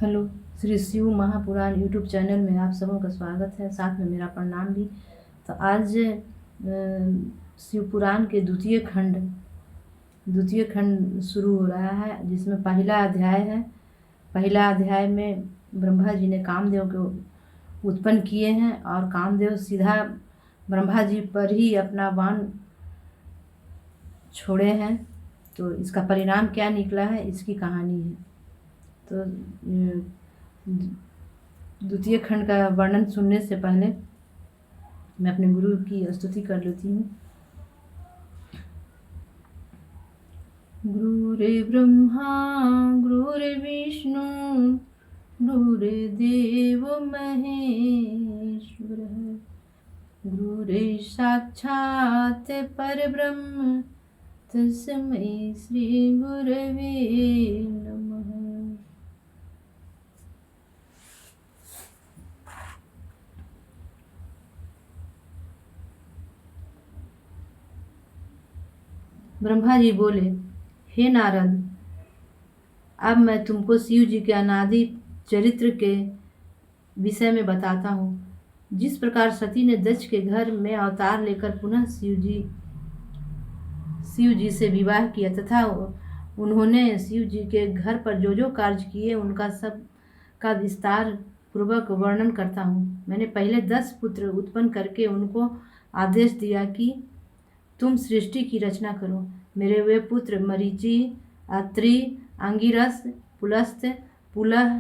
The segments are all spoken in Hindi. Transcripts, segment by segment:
Hello. Shri Shiv Mahapuran YouTube channel में आप सबों का स्वागत है, साथ में मेरा प्रणाम भी। तो आज शिव पुराण के द्वितीय खंड शुरू हो रहा है, जिसमें पहला अध्याय है। पहला अध्याय में ब्रह्मा जी ने कामदेव को उत्पन्न किए हैं और कामदेव सीधा ब्रह्मा जी पर ही अपना बाण छोड़े हैं। तो इसका परिणाम क्या निकला है, इसकी कहानी है। तो द्वितीय खंड का वर्णन सुनने से पहले मैं अपने गुरु की स्तुति कर लेती हूँ। गुरुर्ब्रह्मा गुरुर्विष्णु गुरुर्देव महेश्वरः गुरुर्साक्षात् परब्रह्म तस्मै श्री गुरवे नमः। ब्रह्मा जी बोले, हे नारद, अब मैं तुमको शिव जी के अनादि चरित्र के विषय में बताता हूँ। जिस प्रकार सती ने दक्ष के घर में अवतार लेकर पुनः शिव जी से विवाह किया तथा उन्होंने शिव जी के घर पर जो जो कार्य किए उनका सब का विस्तार पूर्वक वर्णन करता हूँ। मैंने पहले 10 पुत्र उत्पन्न करके उनको आदेश दिया कि तुम सृष्टि की रचना करो। मेरे वे पुत्र मरीचि, अत्रि, अंगिरस, पुलस्त्य, पुलह,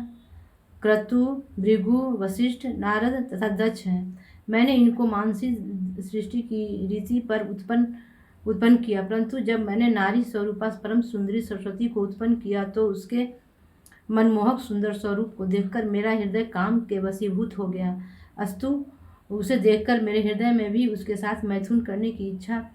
क्रतु, भृगु, वशिष्ठ, नारद तथा दक्ष हैं। मैंने इनको मानसी सृष्टि की रीति पर उत्पन्न किया, परंतु जब मैंने नारी स्वरूपा परम सुंदरी सरस्वती को उत्पन्न किया तो उसके मनमोहक सुंदर स्वरूप को देखकर मेरा हृदय काम के वशीभूत हो गया। अस्तु, उसे देखकर मेरे हृदय में भी उसके साथ मैथुन करने की इच्छा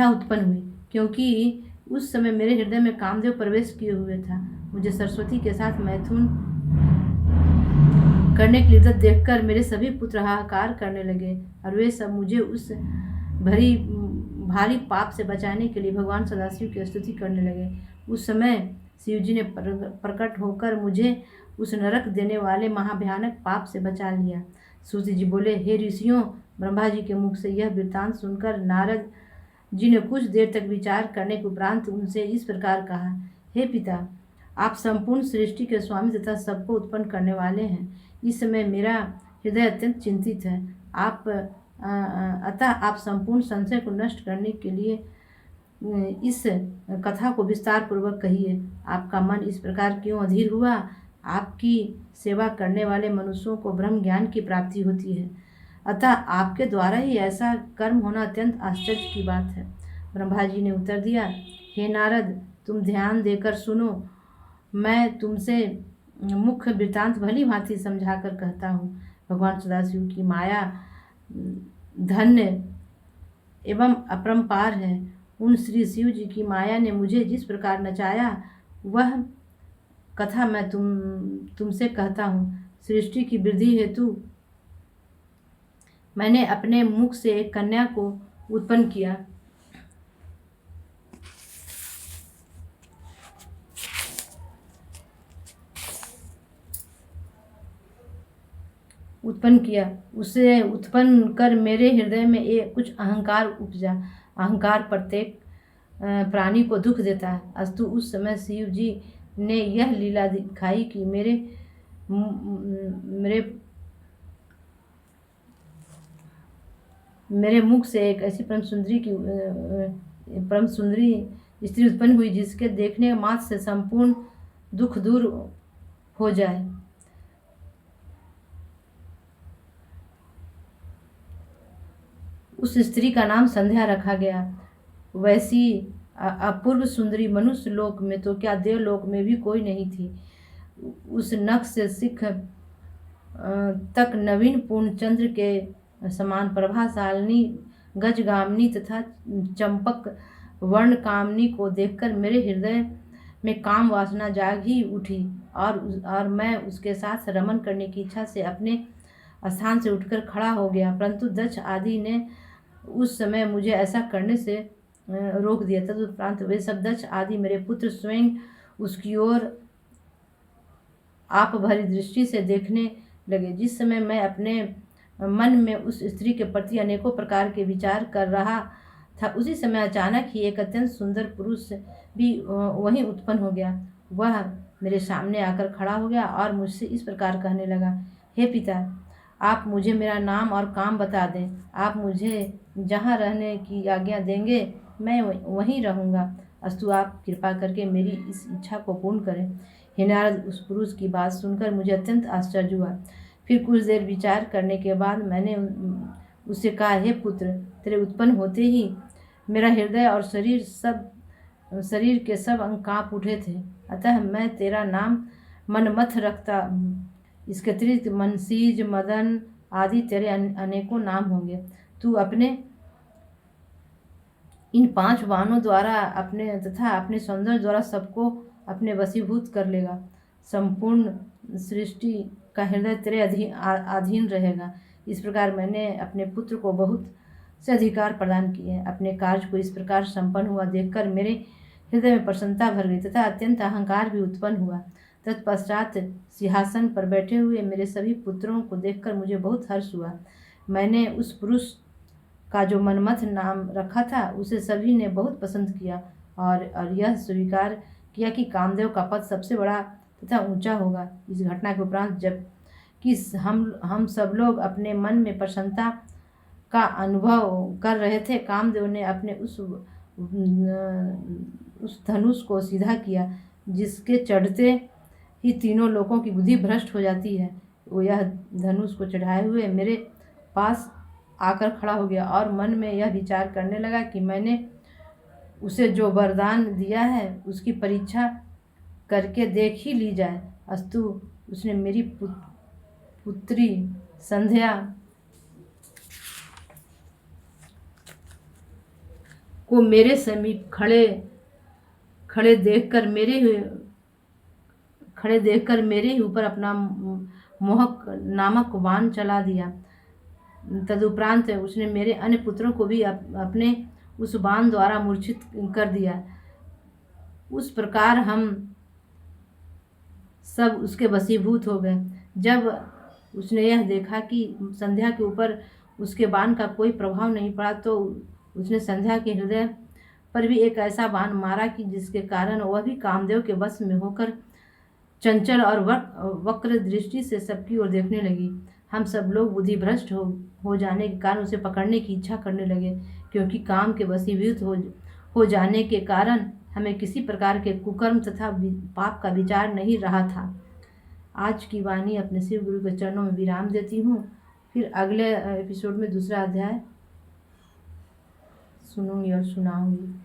उत्पन्न हुई, क्योंकि उस समय मेरे हृदय में कामदेव प्रवेश किए हुए था। मुझे सरस्वती के साथ मैथुन करने की लिद्दत देखकर मेरे सभी पुत्र हाहाकार करने लगे और वे सब मुझे उस भारी पाप से बचाने के लिए भगवान सदाशिव की स्तुति करने लगे। उस समय शिव जी ने प्रकट होकर मुझे उस नरक देने वाले महाभयानक पाप से बचा लिया। सूत जी बोले, हे ऋषियों, ब्रह्मा जी के मुख से यह वृत्तांत सुनकर नारद जी ने कुछ देर तक विचार करने के उपरांत उनसे इस प्रकार कहा, हे पिता, आप संपूर्ण सृष्टि के स्वामी तथा सबको उत्पन्न करने वाले हैं। इस समय मेरा हृदय अत्यंत चिंतित है। अतः आप संपूर्ण संशय को नष्ट करने के लिए इस कथा को विस्तार पूर्वक कहिए। आपका मन इस प्रकार क्यों अधीर हुआ? आपकी सेवा करने वाले मनुष्यों को ब्रह्म ज्ञान की प्राप्ति होती है, अतः आपके द्वारा ही ऐसा कर्म होना अत्यंत आश्चर्य की बात है। ब्रह्मा जी ने उत्तर दिया, हे नारद, तुम ध्यान देकर सुनो। मैं तुमसे मुख्य वृत्तांत भली भांति समझाकर कहता हूँ। भगवान सदाशिव की माया धन्य एवं अपरंपार है। उन श्री शिव जी की माया ने मुझे जिस प्रकार नचाया वह कथा मैं तुमसे कहता हूँ। सृष्टि की वृद्धि हेतु मैंने अपने मुख से एक कन्या को उत्पन्न किया। उसे उत्पन्न कर मेरे हृदय में कुछ अहंकार उपजा। अहंकार प्रत्येक प्राणी को दुख देता है। अस्तु, उस समय शिव जी ने यह लीला दिखाई कि मेरे मुख से एक ऐसी परम सुंदरी स्त्री उत्पन्न हुई जिसके देखने मात्र से संपूर्ण दुख दूर हो जाए। उस स्त्री का नाम संध्या रखा गया। वैसी अपूर्व सुंदरी मनुष्य लोक में तो क्या देवलोक में भी कोई नहीं थी। उस नख से सिख तक नवीन पूर्ण चंद्र के समान प्रभाशालिनी गजगामिनी तथा चंपक वर्ण कामनी को देखकर मेरे हृदय में काम वासना जाग ही उठी और मैं उसके साथ रमन करने की इच्छा से अपने स्थान से उठकर खड़ा हो गया, परंतु दक्ष आदि ने उस समय मुझे ऐसा करने से रोक दिया। तदुपरांत वे सब दक्ष आदि मेरे पुत्र स्वयं उसकी ओर आप भरी दृष्टि से देखने लगे। जिस समय मैं अपने मन में उस स्त्री के प्रति अनेकों प्रकार के विचार कर रहा था, उसी समय अचानक ही एक अत्यंत सुंदर पुरुष भी वहीं उत्पन्न हो गया। वह मेरे सामने आकर खड़ा हो गया और मुझसे इस प्रकार कहने लगा, हे पिता, आप मुझे मेरा नाम और काम बता दें। आप मुझे जहाँ रहने की आज्ञा देंगे मैं वहीं रहूँगा। अस्तु, आप कृपा करके मेरी इस इच्छा को पूर्ण करें। हे नारद, उस पुरुष की बात सुनकर मुझे अत्यंत आश्चर्य हुआ। फिर कुछ देर विचार करने के बाद मैंने उससे कहा, हे पुत्र, तेरे उत्पन्न होते ही मेरा हृदय और शरीर के सब अंग काँप उठे थे। अतः मैं तेरा नाम मनमथ रखता हूँ। इसके अतिरिक्त मनसीज, मदन आदि तेरे अनेकों नाम होंगे। तू अपने इन 5 बाणों द्वारा अपने सौंदर्य द्वारा सबको अपने वशीभूत कर लेगा। संपूर्ण सृष्टि का हृदय तेरे अधीन रहेगा। इस प्रकार मैंने अपने पुत्र को बहुत से अधिकार प्रदान किए। अपने कार्य को इस प्रकार संपन्न हुआ देखकर मेरे हृदय में प्रसन्नता भर गई तथा अत्यंत अहंकार भी उत्पन्न हुआ। तत्पश्चात सिंहासन पर बैठे हुए मेरे सभी पुत्रों को देखकर मुझे बहुत हर्ष हुआ। मैंने उस पुरुष का जो मनमथ नाम रखा था उसे सभी ने बहुत पसंद किया और यह स्वीकार किया कि कामदेव का पद सबसे बड़ा तथा ऊंचा होगा। इस घटना के उपरांत जब कि हम सब लोग अपने मन में प्रसन्नता का अनुभव कर रहे थे, कामदेव ने अपने उस धनुष को सीधा किया जिसके चढ़ते ही तीनों लोगों की बुद्धि भ्रष्ट हो जाती है। वो यह धनुष को चढ़ाए हुए मेरे पास आकर खड़ा हो गया और मन में यह विचार करने लगा कि मैंने उसे जो वरदान दिया है उसकी परीक्षा करके देख ही ली जाए। अस्तु, उसने मेरी पुत्री संध्या को मेरे समीप खड़े देखकर मेरे ही ऊपर अपना मोहक नामक बाण चला दिया। तदुपरांत उसने मेरे अन्य पुत्रों को भी अपने उस बाण द्वारा मूर्छित कर दिया। उस प्रकार हम सब उसके वशीभूत हो गए। जब उसने यह देखा कि संध्या के ऊपर उसके बाण का कोई प्रभाव नहीं पड़ा, तो उसने संध्या के हृदय पर भी एक ऐसा बाण मारा कि जिसके कारण वह भी कामदेव के वश में होकर चंचल और वक्र दृष्टि से सबकी ओर देखने लगी। हम सब लोग बुद्धिभ्रष्ट हो जाने के कारण उसे पकड़ने की इच्छा करने लगे, क्योंकि काम के वशीभूत हो जाने के कारण हमें किसी प्रकार के कुकर्म तथा पाप का विचार नहीं रहा था। आज की वाणी अपने शिव गुरु के चरणों में विराम देती हूँ। फिर अगले एपिसोड में दूसरा अध्याय सुनूंगी और सुनाऊंगी।